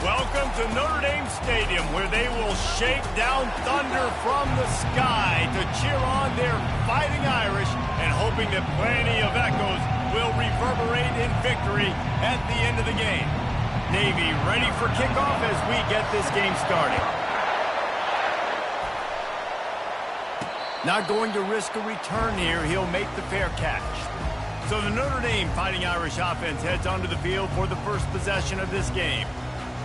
Welcome to Notre Dame Stadium, where they will shake down thunder from the sky to cheer on their Fighting Irish and hoping that plenty of echoes will reverberate in victory at the end of the game. Navy ready for kickoff as we get this game started. Not going to risk a return here. He'll make the fair catch. So the Notre Dame Fighting Irish offense heads onto the field for the first possession of this game.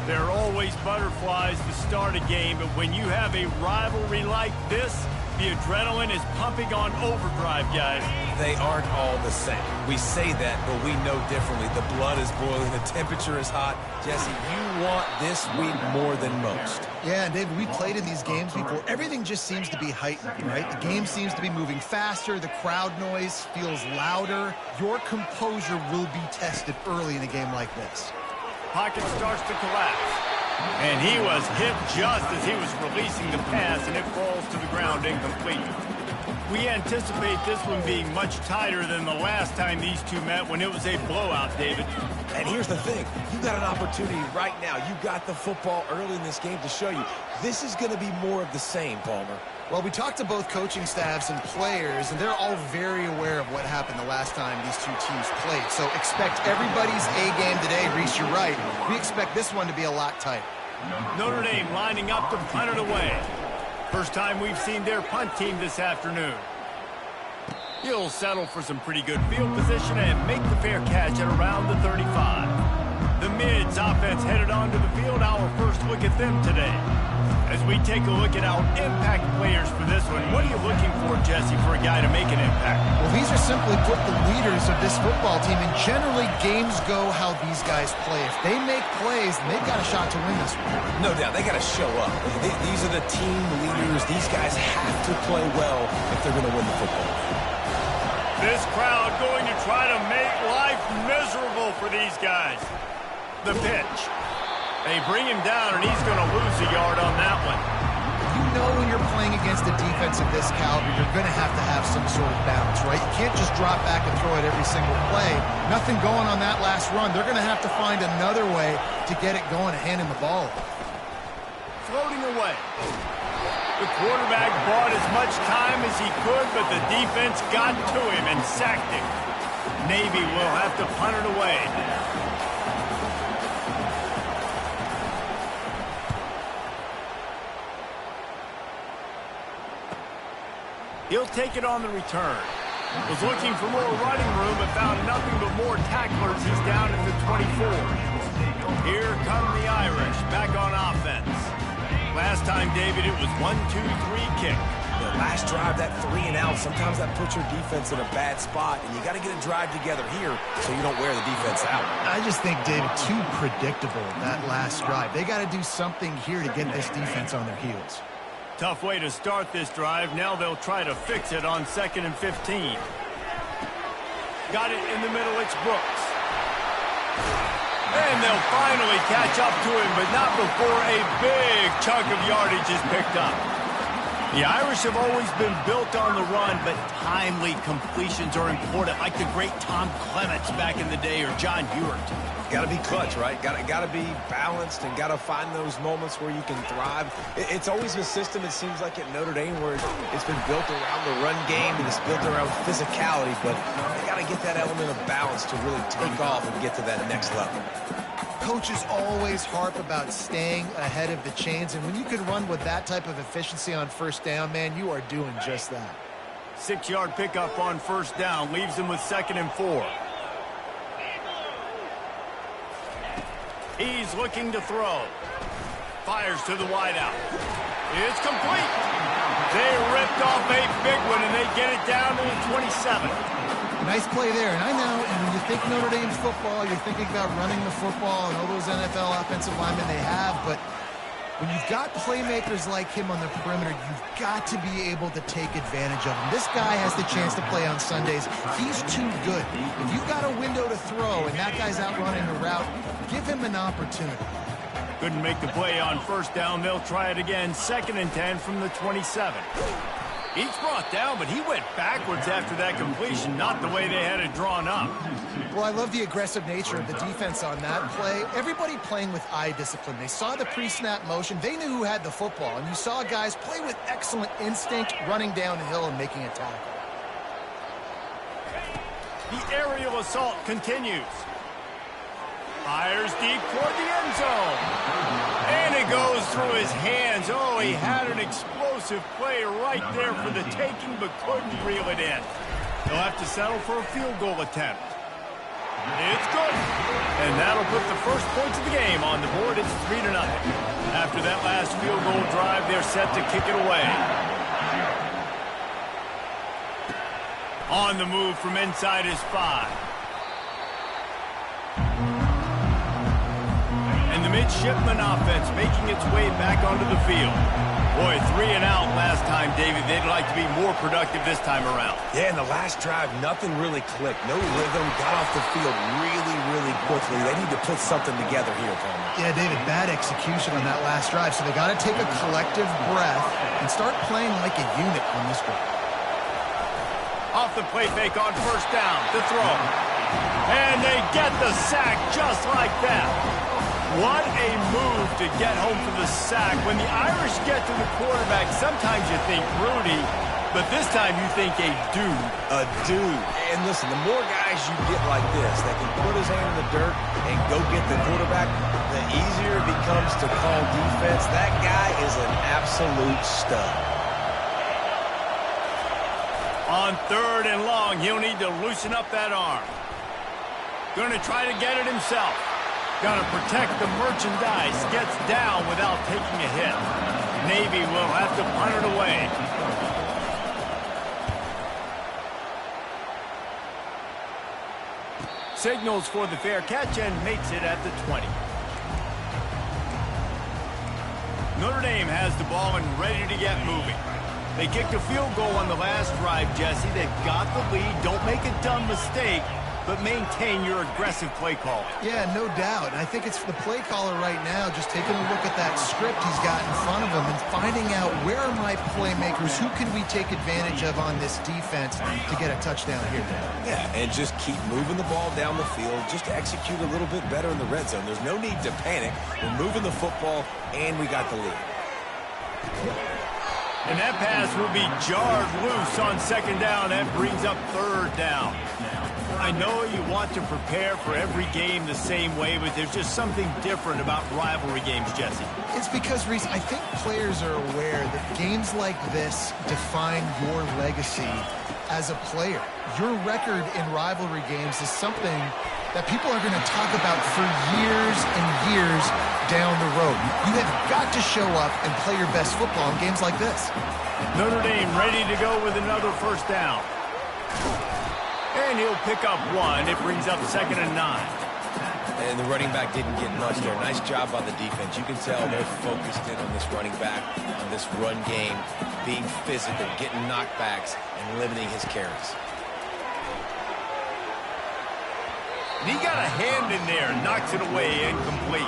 There are always butterflies to start a game, but when you have a rivalry like this, the adrenaline is pumping on overdrive, guys. They aren't all the same. We say that, but we know differently. The blood is boiling. The temperature is hot. Jesse, you want this week more than most. Yeah, and David, we played in these games before. Everything just seems to be heightened, right? The game seems to be moving faster. The crowd noise feels louder. Your composure will be tested early in a game like this. Pocket starts to collapse. And he was hit just as he was releasing the pass, and it falls to the ground incomplete. We anticipate this one being much tighter than the last time these two met when it was a blowout, David. And here's the thing. You got an opportunity right now. You got the football early in this game to show you. This is going to be more of the same, Palmer. Well, we talked to both coaching staffs and players, and they're all very aware of what happened the last time these two teams played. So expect everybody's A game today. Reese, you're right. We expect this one to be a lot tighter. Notre Dame lining up to punt it away. First time we've seen their punt team this afternoon. He'll settle for some pretty good field position and make the fair catch at around the 35. The Mids offense headed onto the field. Our first look at them today. As we take a look at our impact players for this one, what are you looking for, Jesse, for a guy to make an impact? Well, these are simply put the leaders of this football team, and generally games go how these guys play. If they make plays, they've got a shot to win this one. No doubt. They got to show up. These are the team leaders. These guys have to play well if they're going to win the football. This crowd going to try to make life miserable for these guys. The pitch. They bring him down, and he's going to lose a yard on that one. You know when you're playing against a defense of this caliber, you're going to have some sort of balance, right? You can't just drop back and throw it every single play. Nothing going on that last run. They're going to have to find another way to get it going and hand him the ball. Floating away. The quarterback bought as much time as he could, but the defense got to him and sacked him. Navy will have to punt it away. He'll take it on the return. Was looking for more running room, but found nothing but more tacklers. He's down at the 24. Here come the Irish, back on offense. Last time, David, it was 1-2-3 kick. The last drive, that 3 and out, sometimes that puts your defense in a bad spot, and you got to get a drive together here so you don't wear the defense out. I just think, David, too predictable, that last drive. They got to do something here to get this defense on their heels. Tough way to start this drive. Now they'll try to fix it on 2nd and 15. Got it in the middle. It's Brooks. And they'll finally catch up to him, but not before a big chunk of yardage is picked up. The Irish have always been built on the run, but timely completions are important, like the great Tom Clements back in the day or John Ewart. Got to be clutch, right? Got to be balanced and got to find those moments where you can thrive. It's always a system, it seems like, at Notre Dame where it's been built around the run game and it's built around physicality, but they got to get that element of balance to really take off and get to that next level. Coaches always harp about staying ahead of the chains, and when you can run with that type of efficiency on first down, man, you are doing just that. 6-yard pickup on first down leaves them with 2nd and 4. He's looking to throw. Fires to the wideout. It's complete. They ripped off a big one, and they get it down to the 27. Nice play there. And I know, and when you think Notre Dame football, you're thinking about running the football and all those NFL offensive linemen they have, but when you've got playmakers like him on the perimeter, you've got to be able to take advantage of him. This guy has the chance to play on Sundays. He's too good. If you've got a window to throw and that guy's out running the route, give him an opportunity. Couldn't make the play on first down. They'll try it again. 2nd and 10 from the 27. He's brought down, but he went backwards after that completion, not the way they had it drawn up. Well, I love the aggressive nature of the defense on that play. Everybody playing with eye discipline. They saw the pre-snap motion. They knew who had the football, and you saw guys play with excellent instinct, running downhill and making a tackle. The aerial assault continues. Fires deep toward the end zone. And it goes through his hands. Oh, he had an explosive play right there for the taking, but couldn't reel it in. He'll have to settle for a field goal attempt. It's good. And that'll put the first points of the game on the board. It's 3-0. After that last field goal drive, they're set to kick it away. On the move from inside his 5. And the midshipman offense making its way back onto the field. Boy, 3 and out last time, David. They'd like to be more productive this time around. Yeah, in the last drive, nothing really clicked. No rhythm, got off the field really, really quickly. They need to put something together here, Palmer. Yeah, David, bad execution on that last drive, so they got to take a collective breath and start playing like a unit on this drive. Off the play fake on first down, to throw. And they get the sack just like that. What a move to get home for the sack. When the Irish get to the quarterback, sometimes you think Rudy, but this time you think a dude. A dude. And listen, the more guys you get like this that can put his hand in the dirt and go get the quarterback, the easier it becomes to call defense. That guy is an absolute stud. On 3rd and long, he'll need to loosen up that arm. Going to try to get it himself. Got to protect the merchandise. Gets down without taking a hit. Navy will have to punt it away. Signals for the fair catch and makes it at the 20. Notre Dame has the ball and ready to get moving. They kicked a field goal on the last drive, Jesse. They've got the lead. Don't make a dumb mistake, but maintain your aggressive play call. Yeah, no doubt. I think it's the play caller right now just taking a look at that script he's got in front of him and finding out where are my playmakers, who can we take advantage of on this defense to get a touchdown here. Yeah, and just keep moving the ball down the field, just to execute a little bit better in the red zone. There's no need to panic. We're moving the football, and we got the lead. And that pass will be jarred loose on 2nd down. That brings up 3rd down. I know you want to prepare for every game the same way, but there's just something different about rivalry games, Jesse. It's because, Reese, I think players are aware that games like this define your legacy as a player. Your record in rivalry games is something that people are going to talk about for years and years down the road. You have got to show up and play your best football in games like this. Notre Dame ready to go with another 1st down. And he'll pick up 1. It brings up 2nd and 9. And the running back didn't get much there. Nice job by the defense. You can tell they're focused in on this running back, on this run game, being physical, getting knockbacks, and limiting his carries. And he got a hand in there, knocks it away, incomplete.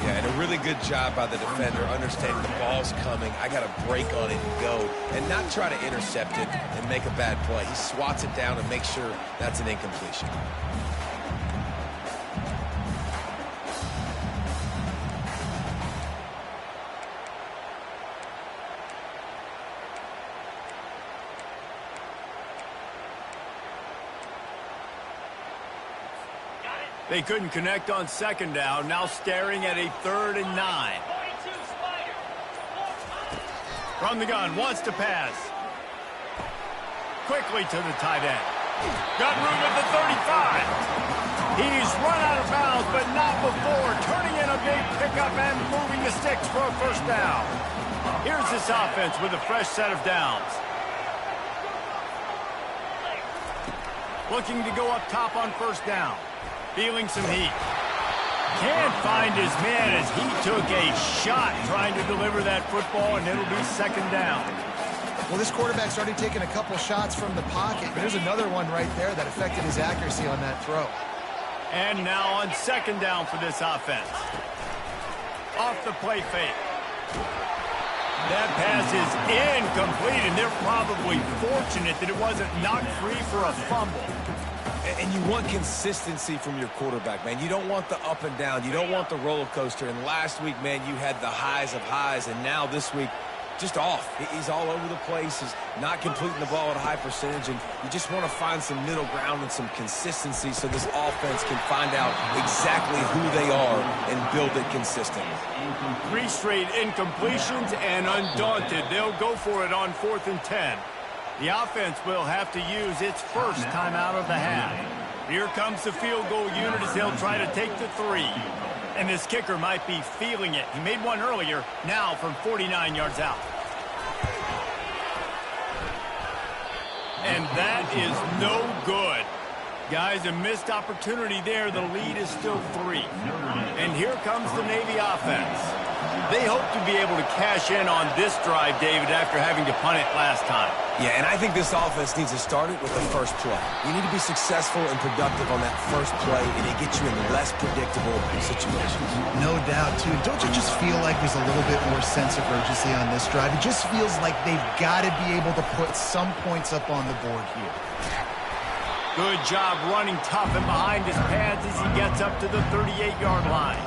Yeah, and a really good job by the defender, understanding the ball's coming. I got to break on it and go, and not try to intercept it and make a bad play. He swats it down and makes sure that's an incompletion. They couldn't connect on 2nd down. Now staring at a 3rd and 9. From the gun, wants to pass. Quickly to the tight end. Got room at the 35. He's run out of bounds, but not before. Turning in a big pickup and moving the sticks for a 1st down. Here's this offense with a fresh set of downs. Looking to go up top on 1st down. Feeling some heat. Can't find his man as he took a shot trying to deliver that football, and it'll be 2nd down. Well, this quarterback's already taken a couple shots from the pocket. There's another one right there that affected his accuracy on that throw. And now on 2nd down for this offense. Off the play fake. That pass is incomplete, and they're probably fortunate that it wasn't knocked free for a fumble. And you want consistency from your quarterback, man. You don't want the up and down. You don't want the roller coaster. And last week, man, you had the highs of highs, and now this week, just off. He's all over the place. He's not completing the ball at a high percentage, and you just want to find some middle ground and some consistency so this offense can find out exactly who they are and build it consistently. 3 straight incompletions, and undaunted, they'll go for it on 4th and 10. The offense will have to use its first timeout of the half. Here comes the field goal unit as they'll try to take the 3. And this kicker might be feeling it. He made one earlier, now from 49 yards out. And that is no good. Guys, a missed opportunity there. The lead is still 3. And here comes the Navy offense. They hope to be able to cash in on this drive, David, after having to punt it last time. Yeah, and I think this offense needs to start it with the first play. You need to be successful and productive on that first play, and it gets you in less predictable situations. No doubt, too. Don't you just feel like there's a little bit more sense of urgency on this drive? It just feels like they've got to be able to put some points up on the board here. Good job running tough and behind his pads as he gets up to the 38-yard line.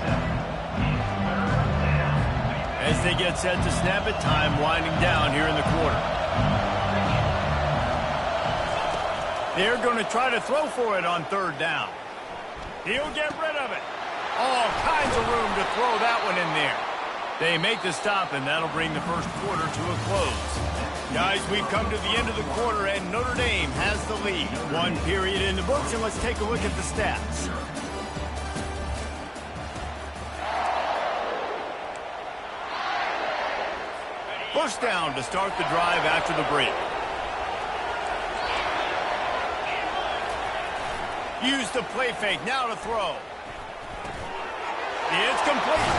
As they get set to snap it, time winding down here in the quarter. They're going to try to throw for it on 3rd down. He'll get rid of it. All kinds of room to throw that one in there. They make the stop, and that'll bring the first quarter to a close. Guys, we've come to the end of the quarter, and Notre Dame has the lead. 1 period in the books, and let's take a look at the stats. First down to start the drive after the break. Use the play fake, now to throw. It's complete.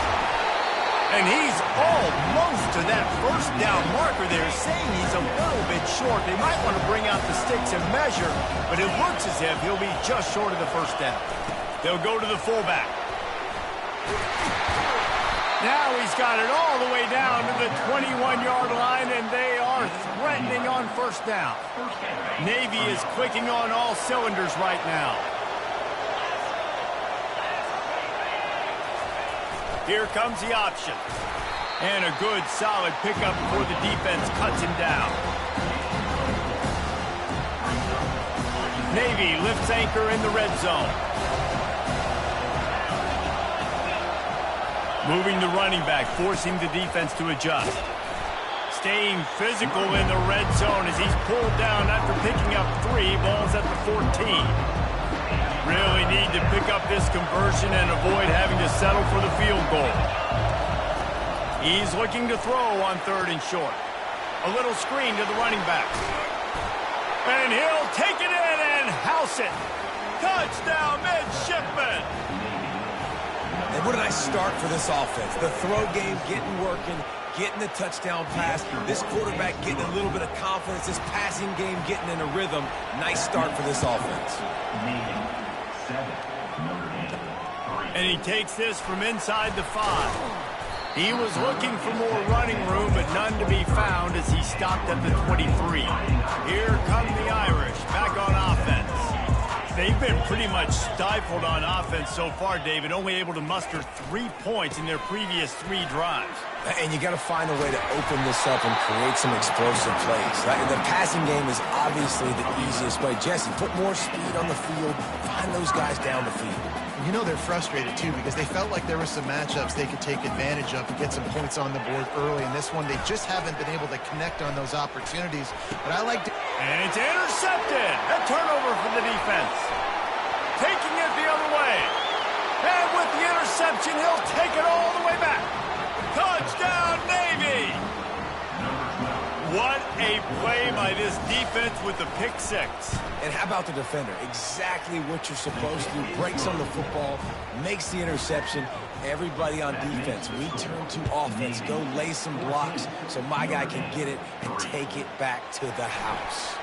And he's almost to that first down marker there, saying he's a little bit short. They might want to bring out the sticks and measure, but it looks as if he'll be just short of the first down. They'll go to the fullback. Now he's got it all the way down to the 21-yard line, and they are threatening on first down. Navy is clicking on all cylinders right now. Here comes the option. And a good, solid pickup before the defense cuts him down. Navy lifts anchor in the red zone. Moving the running back, forcing the defense to adjust. Staying physical in the red zone as he's pulled down after picking up 3 balls at the 14. Really need to pick up this conversion and avoid having to settle for the field goal. He's looking to throw on 3rd and short. A little screen to the running back. And he'll take it in and house it. Touchdown, midshipman. And what a nice start for this offense. The throw game getting working, getting the touchdown pass. This quarterback getting a little bit of confidence. This passing game getting in a rhythm. Nice start for this offense. And he takes this from inside the 5. He was looking for more running room, but none to be found as he stopped at the 23. Here come the Irish, back on offense. They've been pretty much stifled on offense so far, David, only able to muster 3 points in their previous 3 drives. And you got to find a way to open this up and create some explosive plays. The passing game is obviously the easiest way. Jesse, put more speed on the field, find those guys down the field. You know they're frustrated, too, because they felt like there were some matchups they could take advantage of and get some points on the board early. In this one, they just haven't been able to connect on those opportunities. But I like to... And it's intercepted. A turnover for the defense. Taking it the other way. And with the interception, he'll take it all the way back. Touchdown, Navy! What a play by this defense with the pick 6. And how about the defender? Exactly what you're supposed to do. Breaks on the football, makes the interception. Everybody on defense, we turn to offense. Go lay some blocks so my guy can get it and take it back to the house.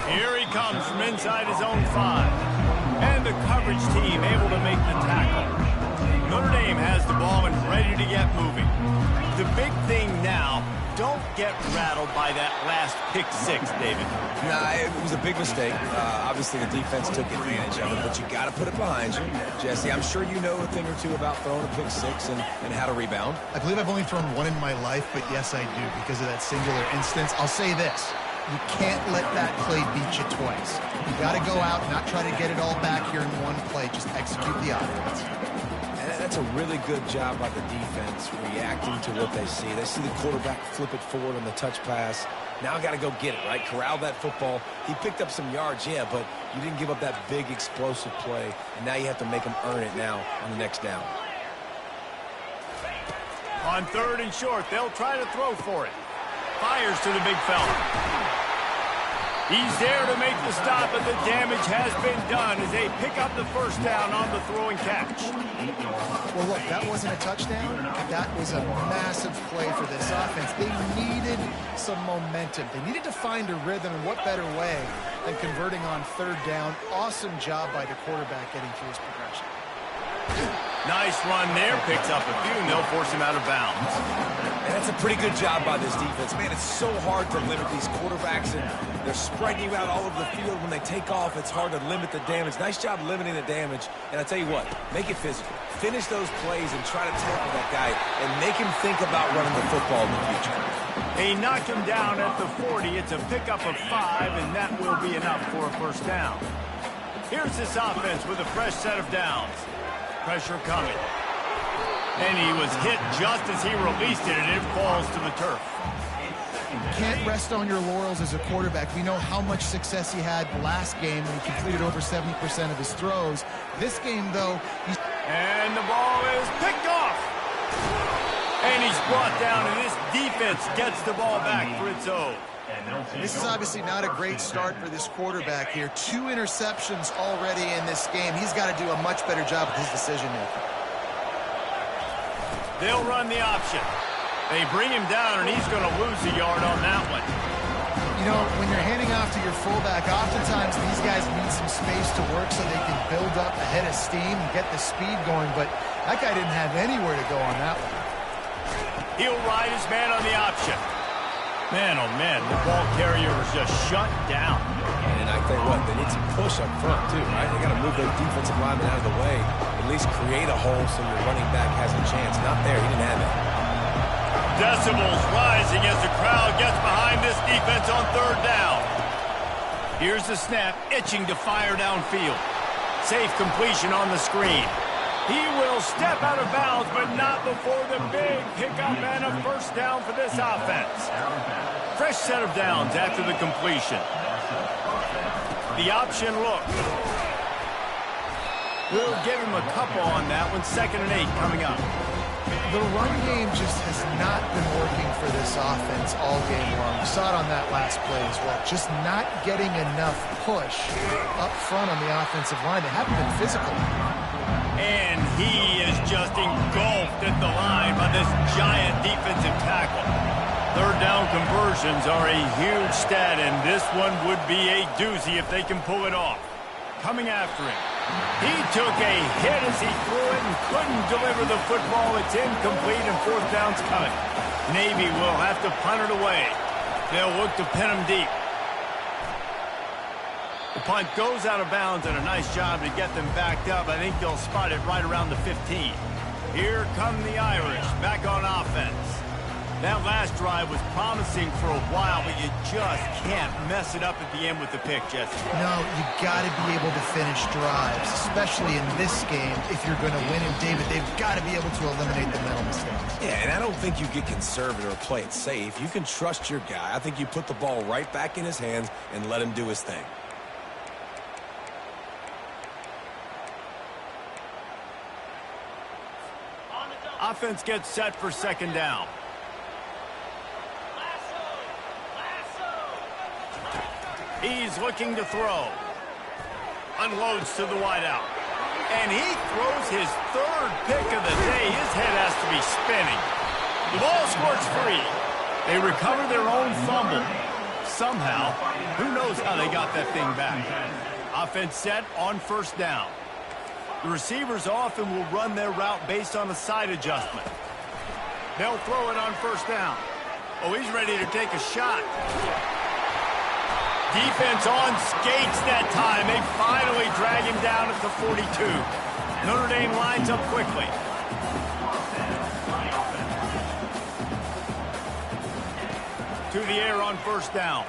Here he comes from inside his own 5. And the coverage team able to make the tackle. Notre Dame has the ball and ready to get moving. The big thing now don't get rattled by that last pick six, David. Nah, it was a big mistake. Obviously, the defense took advantage of it, but you got to put it behind you. Jesse, I'm sure you know a thing or two about throwing a pick six and how to rebound. I believe I've only thrown one in my life, but yes, I do because of that singular instance. I'll say this. You can't let that play beat you twice. You got to go out, not try to get it all back here in one play. Just execute the offense. That's a really good job by the defense, reacting to what they see. They see the quarterback flip it forward on the touch pass. Now I got to go get it, right? Corral that football. He picked up some yards, yeah, but you didn't give up that big explosive play, and now you have to make him earn it now on the next down. On 3rd and short, they'll try to throw for it. Fires to the big fella. He's there to make the stop, but the damage has been done as they pick up the first down on the throwing catch. Well, look, that wasn't a touchdown. That was a massive play for this offense. They needed some momentum. They needed to find a rhythm, and what better way than converting on 3rd down. Awesome job by the quarterback getting through his progression. Nice run there. Picks up a few, and they'll force him out of bounds. And that's a pretty good job by this defense. Man, it's so hard to limit these quarterbacks, and they're spreading you out all over the field. When they take off, it's hard to limit the damage. Nice job limiting the damage. And I tell you what, make it physical. Finish those plays and try to tackle that guy and make him think about running the football in the future. They knock him down at the 40. It's a pickup of 5, and that will be enough for a first down. Here's this offense with a fresh set of downs. Pressure coming. And he was hit just as he released it, and it falls to the turf. You can't rest on your laurels as a quarterback. We know how much success he had last game when he completed over 70% of his throws. This game, though, and the ball is picked off. And he's brought down, and this defense gets the ball back for its own. This is obviously not a great start for this quarterback here. 2 interceptions already in this game. He's got to do a much better job with his decision-making. They'll run the option. They bring him down, and he's going to lose a yard on that one. You know, when you're handing off to your fullback, oftentimes these guys need some space to work so they can build up a head of steam and get the speed going, but that guy didn't have anywhere to go on that one. He'll ride his man on the option. Man, oh man, the ball carrier was just shut down. And I tell you what, they need some push up front too, right? They got to move those defensive linemen out of the way, at least create a hole so your running back has a chance. Not there, he didn't have it. Decibels rising as the crowd gets behind this defense on 3rd down. Here's the snap, itching to fire downfield. Safe completion on the screen. He will step out of bounds, but not before the big pickup and a first down for this offense. Fresh set of downs after the completion. The option look. We'll give him a couple on that one. 2nd and 8 coming up. The run game just has not been working for this offense all game long. We saw it on that last play as well. Just not getting enough push up front on the offensive line. They haven't been physical. And he is just engulfed at the line by this giant defensive tackle. 3rd down conversions are a huge stat, and this one would be a doozy if they can pull it off. Coming after him. He took a hit as he threw it and couldn't deliver the football. It's incomplete, and 4th down's coming. Navy will have to punt it away. They'll look to pin him deep. The punt goes out of bounds, and a nice job to get them backed up. I think they'll spot it right around the 15. Here come the Irish, back on offense. That last drive was promising for a while, but you just can't mess it up at the end with the pick, Jesse. No, you got to be able to finish drives, especially in this game if you're going to win. And, David, they've got to be able to eliminate the mental mistakes. Yeah, and I don't think you get conservative or play it safe. You can trust your guy. I think you put the ball right back in his hands and let him do his thing. Offense gets set for 2nd down. He's looking to throw. Unloads to the wideout. And he throws his 3rd pick of the day. His head has to be spinning. The ball squirts free. They recover their own fumble. Somehow, who knows how they got that thing back. Offense set on 1st down. The receivers often will run their route based on a side adjustment. They'll throw it on 1st down. Oh, he's ready to take a shot. Defense on skates that time. They finally drag him down at the 42. Notre Dame lines up quickly. To the air on first down.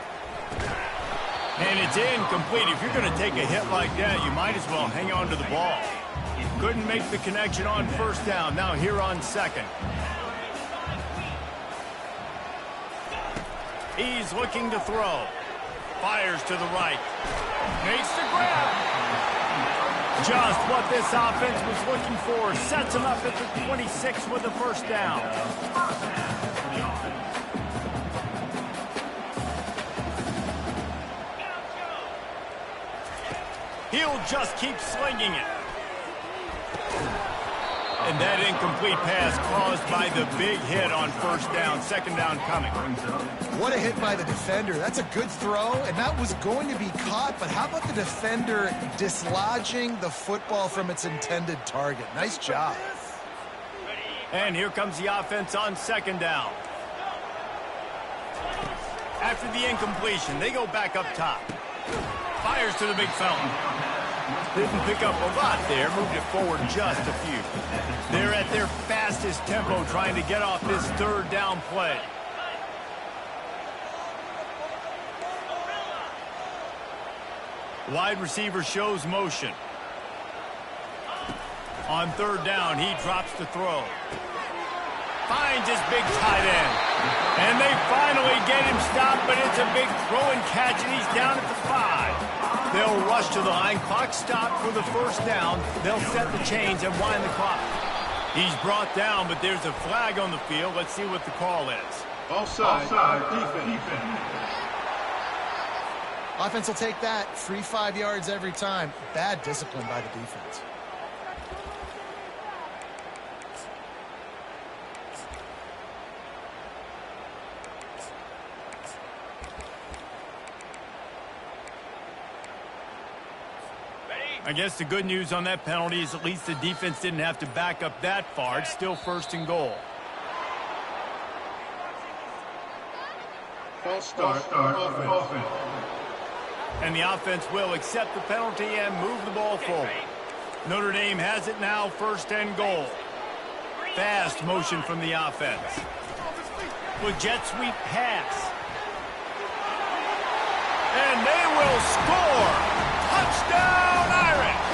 And it's incomplete. If you're going to take a hit like that, you might as well hang on to the ball. Couldn't make the connection on first down. Now here on second. He's looking to throw. Fires to the right. Makes the grab. Just what this offense was looking for. Sets him up at the 26 with the first down. He'll just keep slinging it. And that incomplete pass caused by the big hit on first down. Second down coming. What a hit by the defender. That's a good throw, and that was going to be caught, but how about the defender dislodging the football from its intended target? Nice job. And here comes the offense on second down. After the incompletion, they go back up top. Fires to the big fountain. Didn't pick up a lot there, moved it forward just a few. They're at their fastest tempo trying to get off this third down play. Wide receiver shows motion. On third down, he drops to throw. Finds his big tight end. And they finally get him stopped, but it's a big throw and catch, and he's down at the 5. They'll rush to the line. Clock stopped for the first down. They'll set the chains and wind the clock. He's brought down, but there's a flag on the field. Let's see what the call is. Offside. Defense. Offense will take that. Free 5 yards every time. Bad discipline by the defense. I guess the good news on that penalty is at least the defense didn't have to back up that far. It's still first and goal. False start. Offense. And the offense will accept the penalty and move the ball forward. Notre Dame has it now, first and goal. Fast motion from the offense. With jet sweep pass. And they will score. Touchdown, Irish!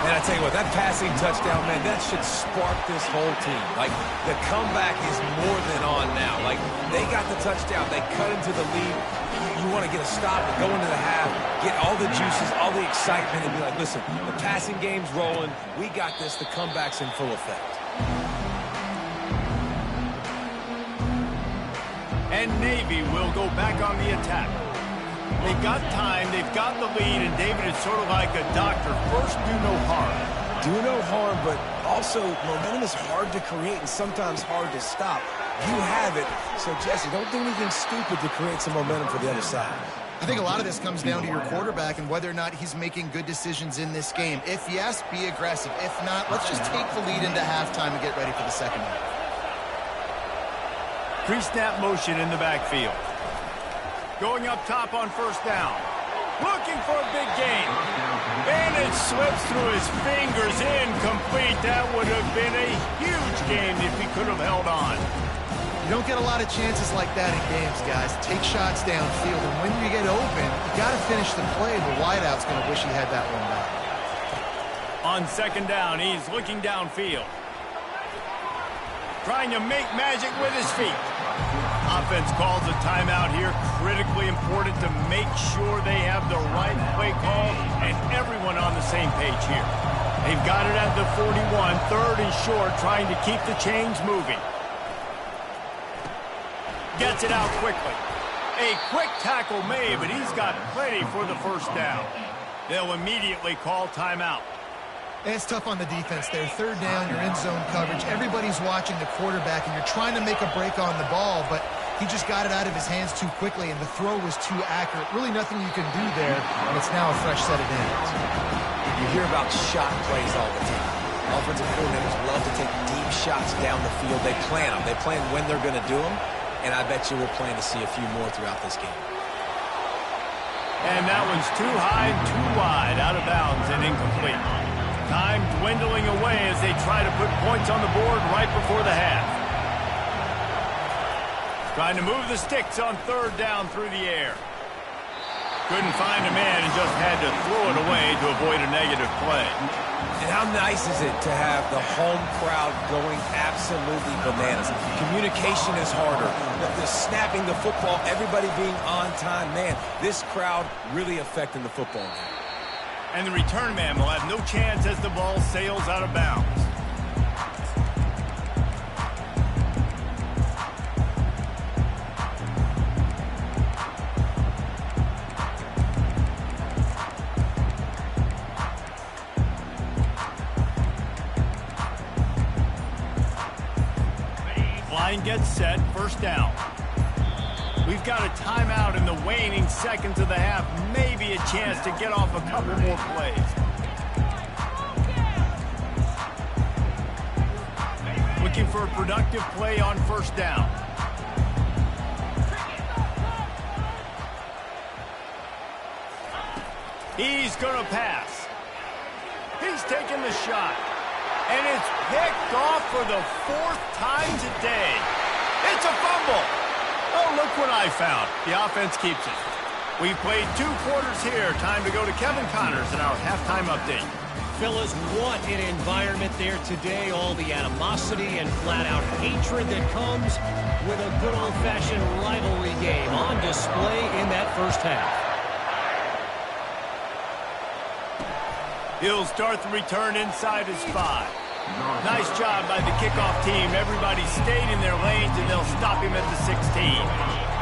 And I tell you what, that passing touchdown, man, that should spark this whole team. Like, the comeback is more than on now. Like, they got the touchdown. They cut into the lead. You want to get a stop and go into the half, get all the juices, all the excitement, and be like, listen, the passing game's rolling. We got this. The comeback's in full effect. And Navy will go back on the attack. They've got time, they've got the lead, and David is sort of like a doctor. First, do no harm. Do no harm, but also momentum is hard to create and sometimes hard to stop. You have it, so Jesse, don't do anything stupid to create some momentum for the other side. I think a lot of this comes down to your quarterback and whether or not he's making good decisions in this game. If yes, be aggressive. If not, let's just take the lead into halftime and get ready for the second half. Pre-snap motion in the backfield. Going up top on first down. Looking for a big gain. And it slips through his fingers. Incomplete. That would have been a huge game if he could have held on. You don't get a lot of chances like that in games, guys. Take shots downfield, and when you get open, you got to finish the play. The wideout's going to wish he had that one back. On second down, he's looking downfield. Trying to make magic with his feet. Offense calls a timeout here. Critically important to make sure they have the right play call and everyone on the same page here. They've got it at the 41, third and short, trying to keep the chains moving. Gets it out quickly. A quick tackle made, but he's got plenty for the first down. They'll immediately call timeout. It's tough on the defense there. Third down, you're in zone coverage. Everybody's watching the quarterback, and you're trying to make a break on the ball, but he just got it out of his hands too quickly, and the throw was too accurate. Really nothing you can do there, and it's now a fresh set of downs. You hear about shot plays all the time. Offensive coordinators love to take deep shots down the field. They plan them. They plan when they're going to do them, and I bet you we'll plan to see a few more throughout this game. And that one's too high and too wide, out of bounds and incomplete. Time dwindling away as they try to put points on the board right before the half. Trying to move the sticks on third down through the air. Couldn't find a man and just had to throw it away to avoid a negative play. And how nice is it to have the home crowd going absolutely bananas? Communication is harder. The snapping the football, everybody being on time. Man, this crowd really affecting the football game. And the return man will have no chance as the ball sails out of bounds. Line gets set, first down. We've got a timeout in the waning seconds of the half. Maybe a chance to get off a couple more plays. Looking for a productive play on first down. He's going to pass. He's taking the shot. And it's picked off for the fourth time today. It's a fumble. Oh, look what I found. The offense keeps it. We've played 2 quarters here. Time to go to Kevin Connors in our halftime update. Fellas, what an environment there today. All the animosity and flat-out hatred that comes with a good old-fashioned rivalry game on display in that first half. He'll start the return inside his 5. Nice job by the kickoff team. Everybody stayed in their lanes, and they'll stop him at the 16.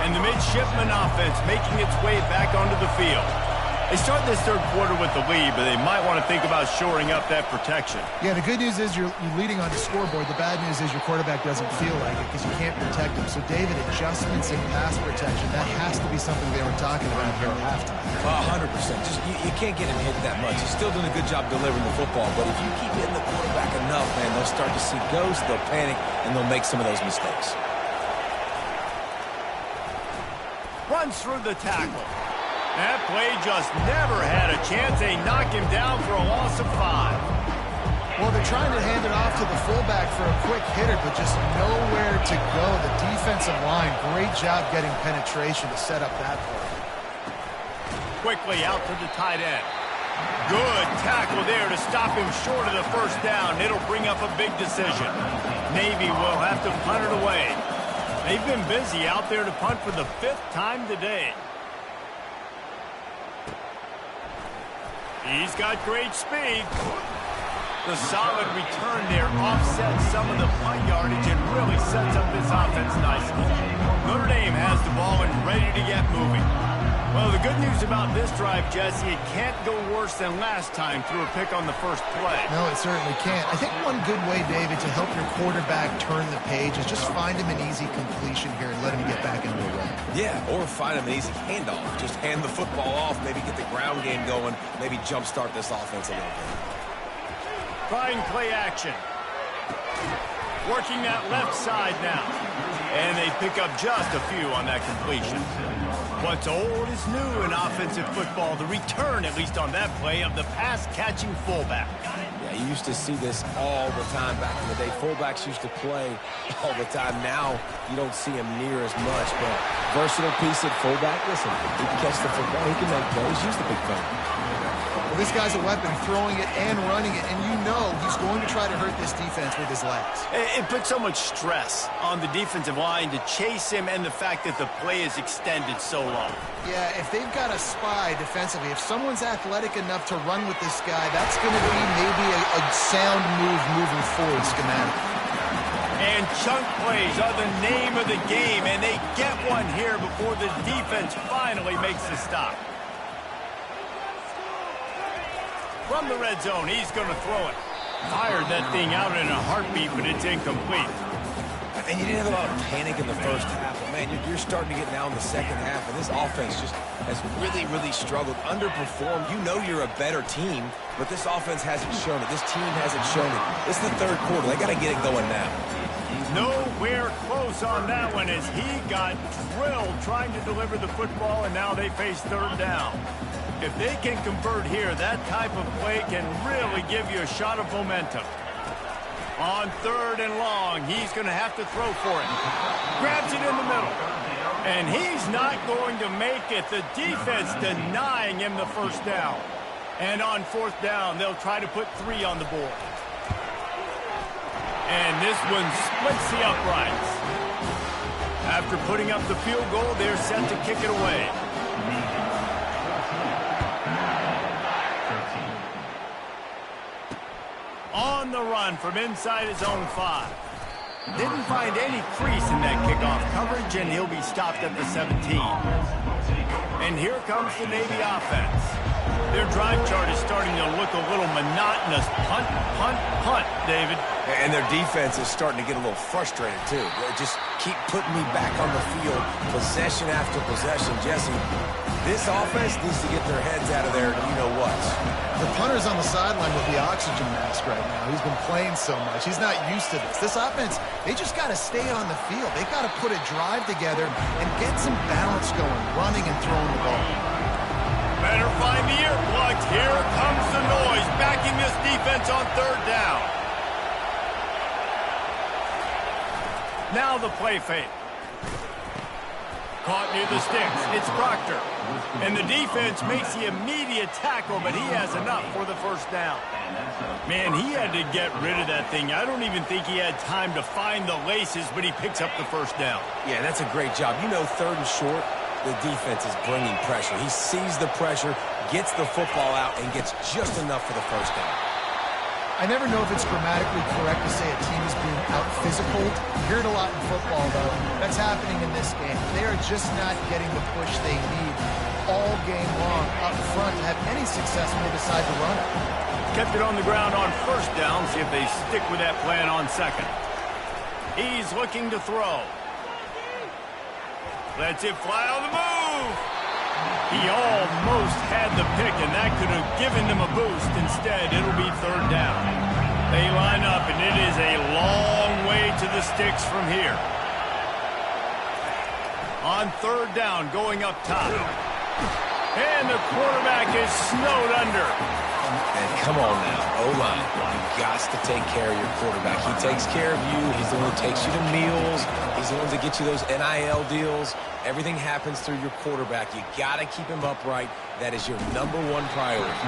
And the midshipman offense making its way back onto the field. They start this third quarter with the lead, but they might want to think about shoring up that protection. Yeah, the good news is you're leading on the scoreboard. The bad news is your quarterback doesn't feel like it because you can't protect him. So, David, adjustments in pass protection, that has to be something they were talking about here at halftime. 100%. Just you can't get him hit that much. He's still doing a good job delivering the football, but if you keep hitting the quarterback enough, man, they'll start to see ghosts, they'll panic, and they'll make some of those mistakes. Runs through the tackle. That play just never had a chance. They knock him down for a loss of 5. Well, they're trying to hand it off to the fullback for a quick hitter, but just nowhere to go. The defensive line, great job getting penetration to set up that play. Quickly out to the tight end. Good tackle there to stop him short of the first down. It'll bring up a big decision. Navy will have to punt it away. They've been busy out there to punt for the 5th time today. He's got great speed. The solid return there offsets some of the punt yardage and really sets up this offense nicely. Notre Dame has the ball and ready to get moving. Well, the good news about this drive, Jesse, it can't go worse than last time through a pick on the first play. No, it certainly can't. I think one good way, David, to help your quarterback turn the page is just find him an easy completion here and let him get back into a run. Yeah, or find him an easy handoff. Just hand the football off, maybe get the ground game going, maybe jumpstart this offense a little bit. Trying play action. Working that left side now. And they pick up just a few on that completion. What's old is new in offensive football. The return, at least on that play, of the pass-catching fullback. Yeah, you used to see this all the time back in the day. Fullbacks used to play all the time. Now, you don't see him near as much. But versatile piece at fullback. Listen, he can catch the football. He can make plays. Use the big play. Well, this guy's a weapon, throwing it and running it, and you know he's going to try to hurt this defense with his legs. It puts so much stress on the defensive line to chase him and the fact that the play is extended so long. Yeah, if they've got a spy defensively, if someone's athletic enough to run with this guy, that's going to be maybe a sound move moving forward schematically. And chunk plays are the name of the game, and they get one here before the defense finally makes the stop. From the red zone, he's going to throw it. Fired that thing out in a heartbeat, but it's incomplete. And you didn't have a lot of panic in the first half. But, man, you're starting to get now in the second half, and this offense just has really, really struggled, underperformed. You know you're a better team, but this offense hasn't shown it. This team hasn't shown it. It's the third quarter. They got to get it going now. Nowhere close on that one as he got drilled trying to deliver the football, and now they face third down. If they can convert here, that type of play can really give you a shot of momentum. On third and long, he's going to have to throw for it. Grabs it in the middle. And he's not going to make it. The defense denying him the first down. And on fourth down, they'll try to put 3 on the board. And this one splits the uprights. After putting up the field goal, they're set to kick it away. On the run from inside his own 5. Didn't find any crease in that kickoff coverage, and he'll be stopped at the 17. And here comes the Navy offense. Their drive chart is starting to look a little monotonous. Punt, punt, punt, David. And their defense is starting to get a little frustrated, too. They just keep putting me back on the field, possession after possession. Jesse, this offense needs to get their heads out of there, you-know-what. The punter's on the sideline with the oxygen mask right now. He's been playing so much. He's not used to this. This offense, they just got to stay on the field. They've got to put a drive together and get some balance going, running and throwing the ball. Better find the earplugs. Here comes the noise, backing this defense on third down. Now the play fake. Caught near the sticks. It's Proctor. And the defense makes the immediate tackle, but he has enough for the first down. Man, he had to get rid of that thing. I don't even think he had time to find the laces, but he picks up the first down. Yeah, that's a great job. You know, third and short, the defense is bringing pressure. He sees the pressure, gets the football out, and gets just enough for the first down. I never know if it's grammatically correct to say a team is being out-physical. You hear it a lot in football, though. That's happening in this game. They are just not getting the push they need all game long up front to have any success when they decide to run it. Kept it on the ground on first down. See if they stick with that plan on second. He's looking to throw. Lets it fly on the move. He almost had the pick, and that could have given them a boost. Instead, it'll be third down. They line up, and it is a long way to the sticks from here. On third down, going up top. And the quarterback is snowed under. And come on now, O-line, you've got to take care of your quarterback. He takes care of you. He's the one who takes you to meals. He's the one that gets you those NIL deals. Everything happens through your quarterback. You got to keep him upright. That is your #1 priority.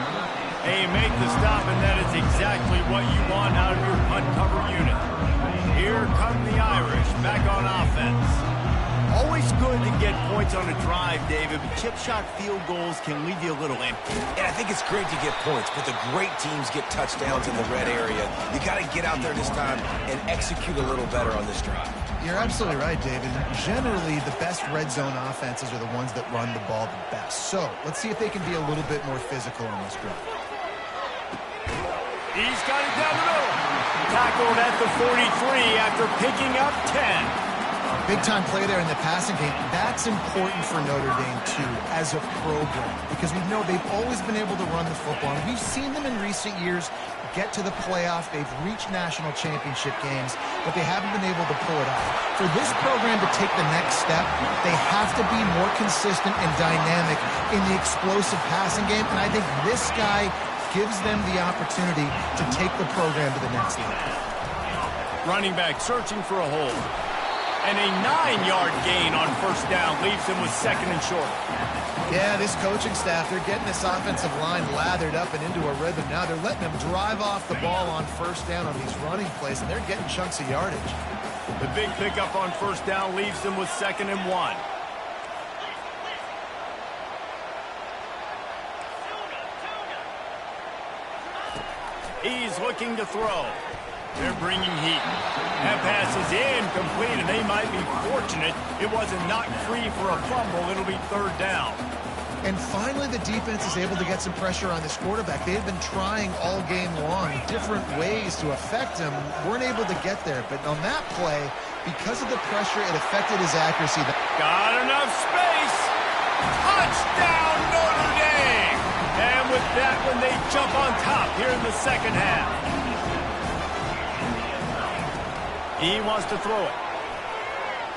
Hey, make the stop, and that is exactly what you want out of your punt cover unit. Here come the Irish, back on offense. Always good to get points on a drive, David, but chip shot field goals can leave you a little empty. And I think it's great to get points, but the great teams get touchdowns in the red area. You got to get out there this time and execute a little better on this drive. You're absolutely right, David. Generally, the best red zone offenses are the ones that run the ball the best. So let's see if they can be a little bit more physical on this drive. He's got it down the middle. Tackled at the 43 after picking up 10. Big-time play there in the passing game. That's important for Notre Dame, too, as a program, because we know they've always been able to run the football. And we've seen them in recent years get to the playoff. They've reached national championship games, but they haven't been able to pull it off. For this program to take the next step, they have to be more consistent and dynamic in the explosive passing game, and I think this guy gives them the opportunity to take the program to the next level. Running back searching for a hole. And a 9-yard gain on first down leaves him with second and short. Yeah, this coaching staff, they're getting this offensive line lathered up and into a rhythm now. They're letting them drive off the ball on first down on these running plays, and they're getting chunks of yardage. The big pickup on first down leaves them with 2nd and 1. He's looking to throw. They're bringing heat. That pass is incomplete, and they might be fortunate it wasn't knocked free for a fumble. It'll be third down. And finally, the defense is able to get some pressure on this quarterback. They've been trying all game long different ways to affect him. Weren't able to get there, but on that play, because of the pressure, it affected his accuracy. Got enough space. Touchdown, Notre Dame. And with that one, they jump on top here in the second half. He wants to throw it.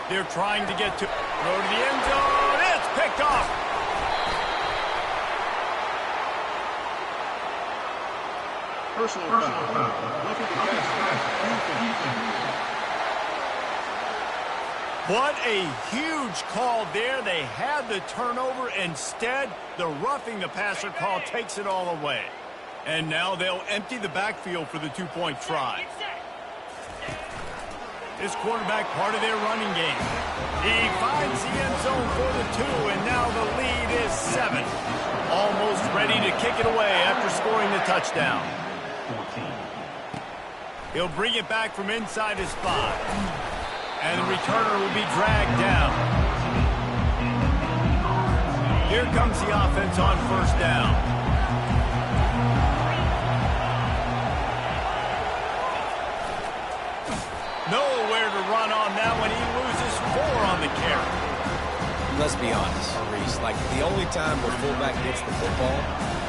They're trying to get to throw to the end zone. It's picked off. Personal foul. Roughing the pass. What a huge call there. They had the turnover. Instead, the roughing the passer call takes it all away. And now they'll empty the backfield for the two-point try. This quarterback part of their running game. He finds the end zone for the 2, and now the lead is 7. Almost ready to kick it away after scoring the touchdown. He'll bring it back from inside his 5. And the returner will be dragged down. Here comes the offense on first down. Nowhere to run on that one. He loses 4 on the carry. Let's be honest, Reese. Like, the only time the fullback gets the football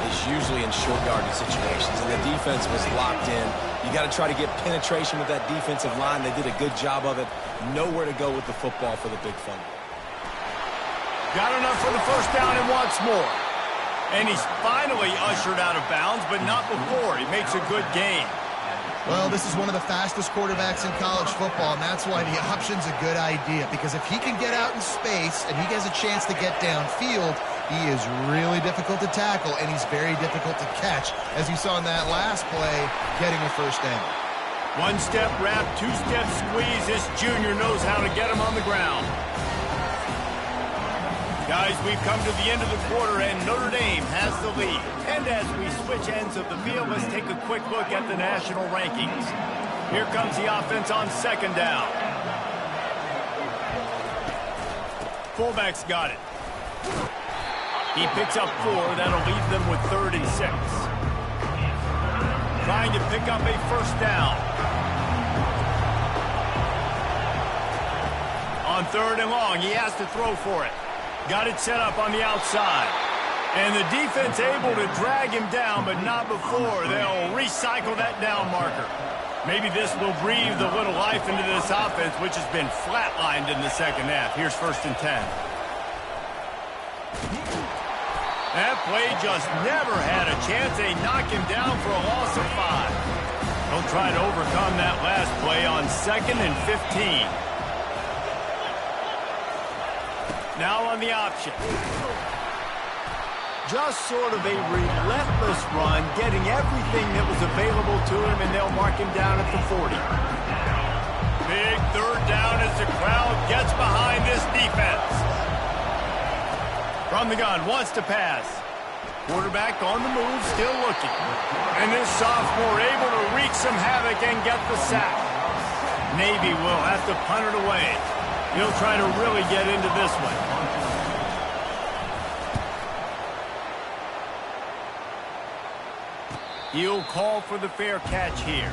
is usually in short yardage situations, and the defense was locked in. You got to try to get penetration with that defensive line. They did a good job of it. Nowhere to go with the football for the big fumble. Got enough for the first down and wants more. And he's finally ushered out of bounds, but not before. He makes a good gain. Well, this is one of the fastest quarterbacks in college football, and that's why the option's a good idea, because if he can get out in space and he has a chance to get downfield, he is really difficult to tackle, and he's very difficult to catch, as you saw in that last play, getting a first down. One-step wrap, two-step squeeze. This junior knows how to get him on the ground. Guys, we've come to the end of the quarter, and Notre Dame has the lead. And as we switch ends of the field, let's take a quick look at the national rankings. Here comes the offense on second down. Fullback's got it. He picks up 4. That'll leave them with 3rd and 6. Trying to pick up a first down. On 3rd and long, he has to throw for it. Got it set up on the outside. And the defense able to drag him down, but not before. They'll recycle that down marker. Maybe this will breathe a little life into this offense, which has been flatlined in the second half. Here's 1st and 10. That play just never had a chance. They knock him down for a loss of 5. They'll try to overcome that last play on 2nd and 15. Now on the option. Just sort of a relentless run, getting everything that was available to him, and they'll mark him down at the 40. Big 3rd down as the crowd gets behind this defense. From the gun, wants to pass. Quarterback on the move, still looking. And this sophomore able to wreak some havoc and get the sack. Navy will have to punt it away. He'll try to really get into this one. He'll call for the fair catch here.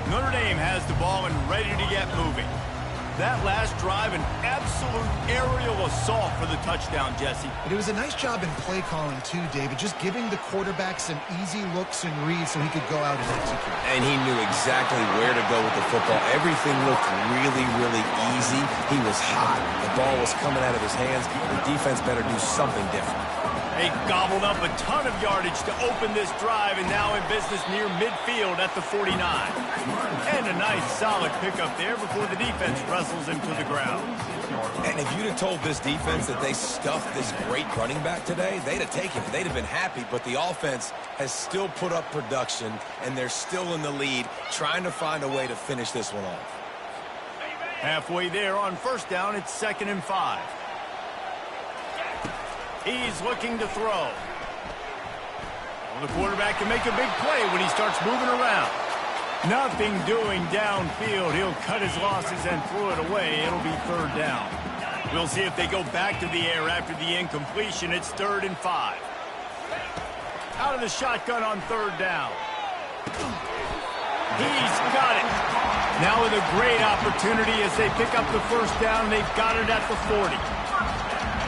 Notre Dame has the ball and ready to get moving. That last drive, an absolute aerial assault for the touchdown, Jesse. But it was a nice job in play calling, too, David, just giving the quarterback some easy looks and reads so he could go out and execute. And he knew exactly where to go with the football. Everything looked really, really easy. He was hot. The ball was coming out of his hands. The defense better do something different. They gobbled up a ton of yardage to open this drive, and now in business near midfield at the 49. And a nice solid pickup there before the defense wrestles him to the ground. And if you'd have told this defense that they stuffed this great running back today, they'd have taken it. They'd have been happy, but the offense has still put up production, and they're still in the lead, trying to find a way to finish this one off. Halfway there on first down, it's 2nd and 5. He's looking to throw. Well, the quarterback can make a big play when he starts moving around. Nothing doing downfield. He'll cut his losses and throw it away. It'll be 3rd down. We'll see if they go back to the air after the incompletion. It's 3rd and 5. Out of the shotgun on 3rd down. He's got it. Now with a great opportunity as they pick up the first down. They've got it at the 40.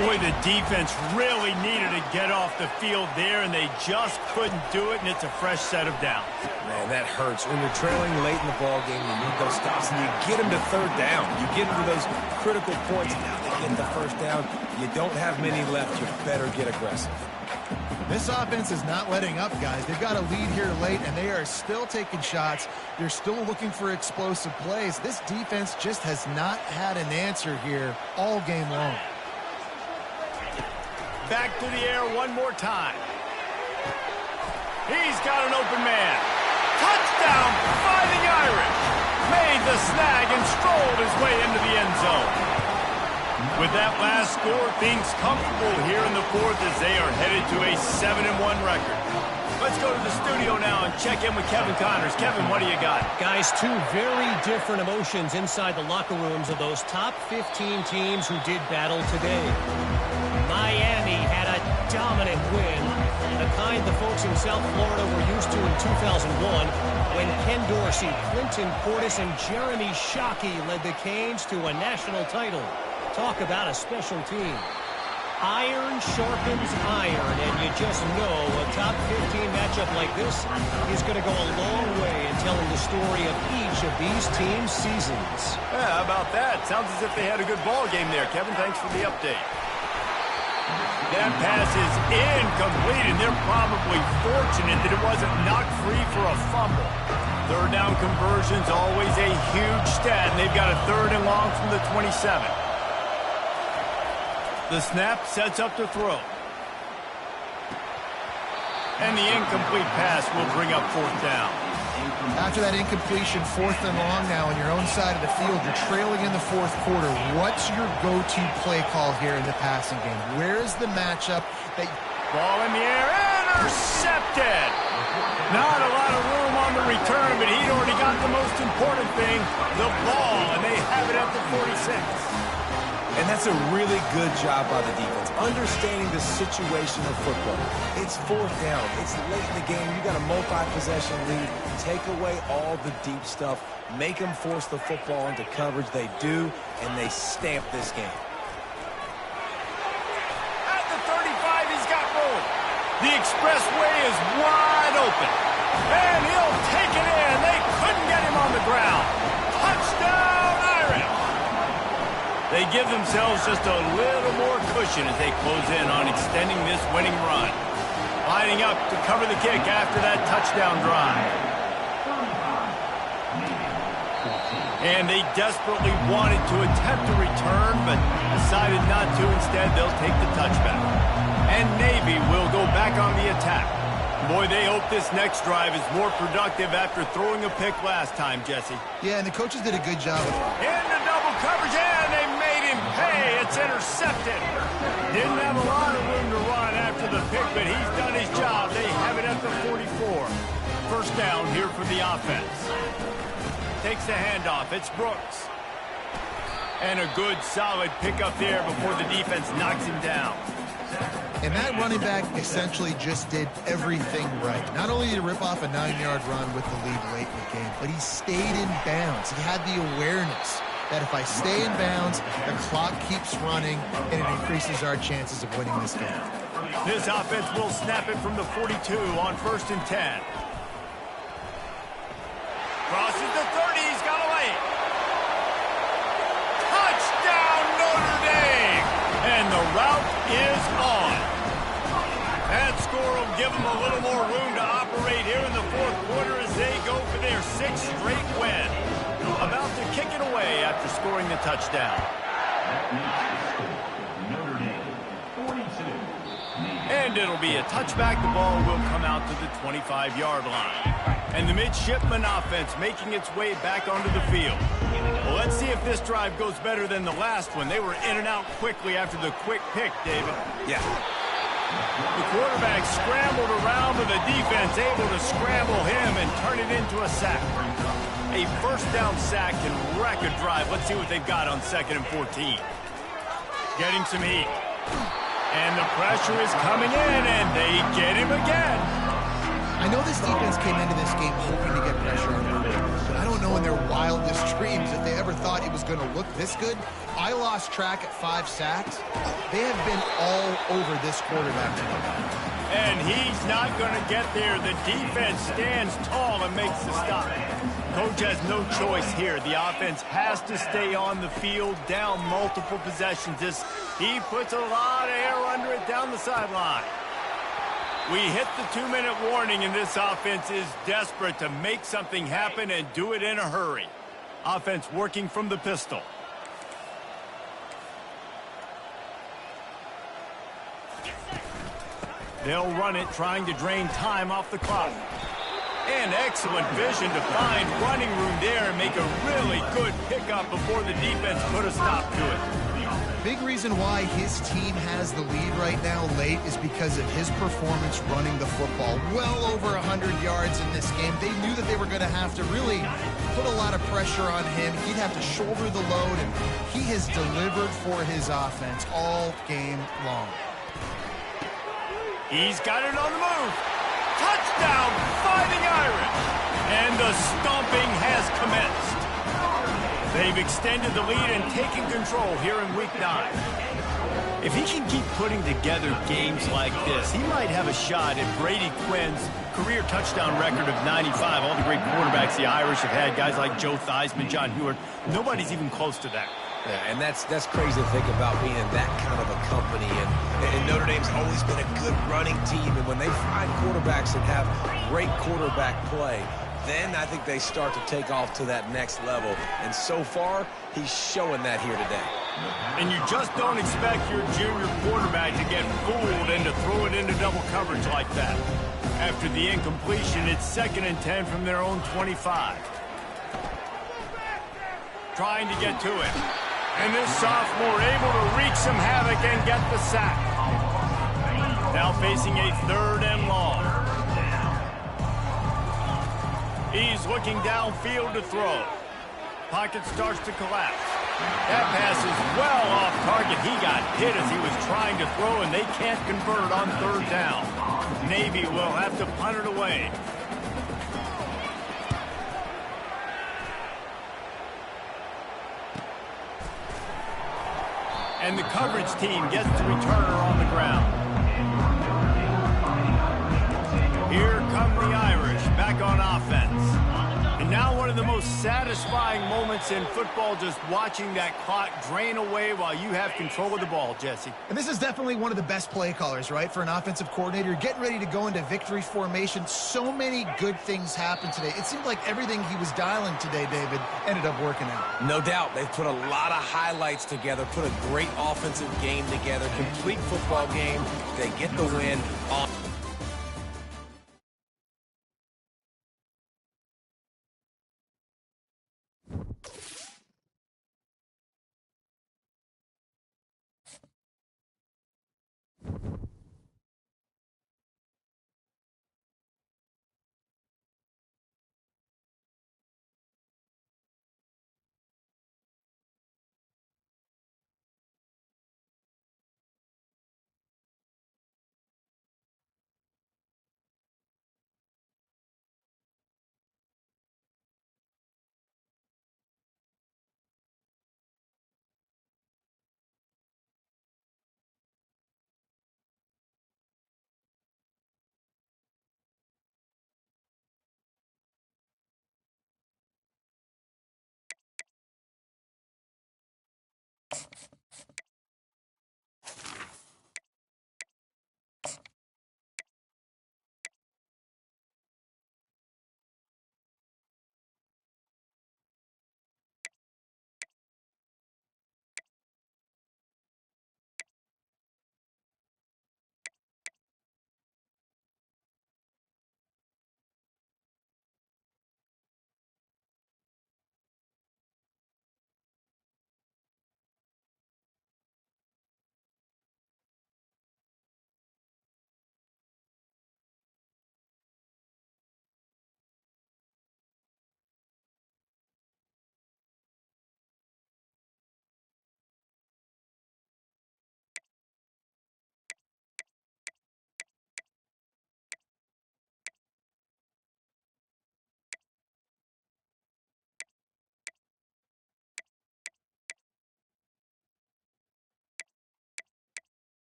Boy, the defense really needed to get off the field there, and they just couldn't do it, and it's a fresh set of downs. Man, that hurts. When you're trailing late in the ball game, you need those stops, and you get them to third down. You get them to those critical points. Now they get the first down. You don't have many left. You better get aggressive. This offense is not letting up, guys. They've got a lead here late, and they are still taking shots. They're still looking for explosive plays. This defense just has not had an answer here all game long. Back to the air one more time. He's got an open man. Touchdown, Fighting Irish. Made the snag and strolled his way into the end zone. With that last score, things comfortable here in the fourth as they are headed to a 7-1 record. Let's go to the studio now and check in with Kevin Connors. Kevin, what do you got? Guys, two very different emotions inside the locker rooms of those top 15 teams who did battle today. Miami had a dominant win, the kind the folks in South Florida were used to in 2001 when Ken Dorsey, Clinton Portis, and Jeremy Shockey led the Canes to a national title. Talk about a special team. Iron sharpens iron, and you just know a top 15 matchup like this is going to go a long way in telling the story of each of these teams' seasons. Yeah, how about that? Sounds as if they had a good ball game there, Kevin. Thanks for the update. That pass is incomplete, and they're probably fortunate that it wasn't knocked free for a fumble. Third down conversion's always a huge stat, and they've got a 3rd and long from the 27. The snap sets up the throw. And the incomplete pass will bring up 4th down. After that incompletion, 4th and long now on your own side of the field. You're trailing in the 4th quarter. What's your go-to play call here in the passing game? Where's the matchup that... Ball in the air, intercepted! Not a lot of room on the return, but he'd already got the most important thing, the ball, and they have it at the 46. And that's a really good job by the defense, understanding the situation of football. It's 4th down. It's late in the game. You got a multi-possession lead. Take away all the deep stuff. Make them force the football into coverage. They do, and they stamp this game. At the 35, he's got room. The expressway is wide open. And he'll take it in. They couldn't get him on the ground. Touchdown, Irish! They give themselves just a little more cushion as they close in on extending this winning run. Lining up to cover the kick after that touchdown drive. And they desperately wanted to attempt a return, but decided not to. Instead, they'll take the touchback. And Navy will go back on the attack. Boy, they hope this next drive is more productive after throwing a pick last time, Jesse. Yeah, and the coaches did a good job of it. Into double coverage, and they made him pay. It's intercepted. Didn't have a lot of room to run after the pick, but he's done his job. They have it at the 44. First down here for the offense. Takes the handoff. It's Brooks. And a good, solid pickup there before the defense knocks him down. And that running back essentially just did everything right. Not only did he rip off a 9-yard run with the lead late in the game, but he stayed in bounds. He had the awareness that if I stay in bounds, the clock keeps running, and it increases our chances of winning this game. This offense will snap it from the 42 on 1st and 10. Crosses the 30. He's got a lane. Touchdown, Notre Dame! And the route is on. That score will give them a little more room to operate here in the 4th quarter as they go for their 6th straight win. About to kick it away after scoring the touchdown. And it'll be a touchback. The ball will come out to the 25-yard line. And the midshipman offense making its way back onto the field. Well, let's see if this drive goes better than the last one. They were in and out quickly after the quick pick, David. Yeah. The quarterback scrambled around, but the defense able to scramble him and turn it into a sack. A first down sack can wreck a drive. Let's see what they've got on 2nd and 14. Getting some heat. And the pressure is coming in, and they get him again. I know this defense came into this game hoping to get pressure on him, but I don't know in their wildest dreams if they ever thought it was going to look this good. I lost track at 5 sacks. They have been all over this quarterback today. And he's not going to get there. The defense stands tall and makes the stop. Coach has no choice here. The offense has to stay on the field, down multiple possessions. He puts a lot of air under it down the sideline. We hit the 2-minute warning, and this offense is desperate to make something happen and do it in a hurry. Offense working from the pistol. They'll run it, trying to drain time off the clock. And excellent vision to find running room there and make a really good pickup before the defense put a stop to it. Big reason why his team has the lead right now late is because of his performance running the football. Well over 100 yards in this game. They knew that they were going to have to really put a lot of pressure on him. He'd have to shoulder the load, and he has delivered for his offense all game long. He's got it on the move. Touchdown, Fighting Irish. And the stomping has commenced. They've extended the lead and taken control here in Week 9. If he can keep putting together games like this, he might have a shot at Brady Quinn's career touchdown record of 95. All the great quarterbacks the Irish have had, guys like Joe Theismann, John Hewart, nobody's even close to that. Yeah, and that's crazy to think about being in that kind of a company. And Notre Dame's always been a good running team. And when they find quarterbacks that have great quarterback play, then I think they start to take off to that next level. And so far, he's showing that here today. And you just don't expect your junior quarterback to get fooled and to throw it into double coverage like that. After the incompletion, it's 2nd and 10 from their own 25. Trying to get to it. And this sophomore able to wreak some havoc and get the sack. Now facing a 3rd and long. He's looking downfield to throw. Pocket starts to collapse. That pass is well off target. He got hit as he was trying to throw, and they can't convert on 3rd down. Navy will have to punt it away. And the coverage team gets the returner on the ground. Here come the Irish back on offense. And now one of the most satisfying moments in football, just watching that clock drain away while you have control of the ball, Jesse. And this is definitely one of the best play callers, right, for an offensive coordinator. You're getting ready to go into victory formation. So many good things happened today. It seemed like everything he was dialing today, David, ended up working out. No doubt. They've put a lot of highlights together, put a great offensive game together, complete football game. They get the win on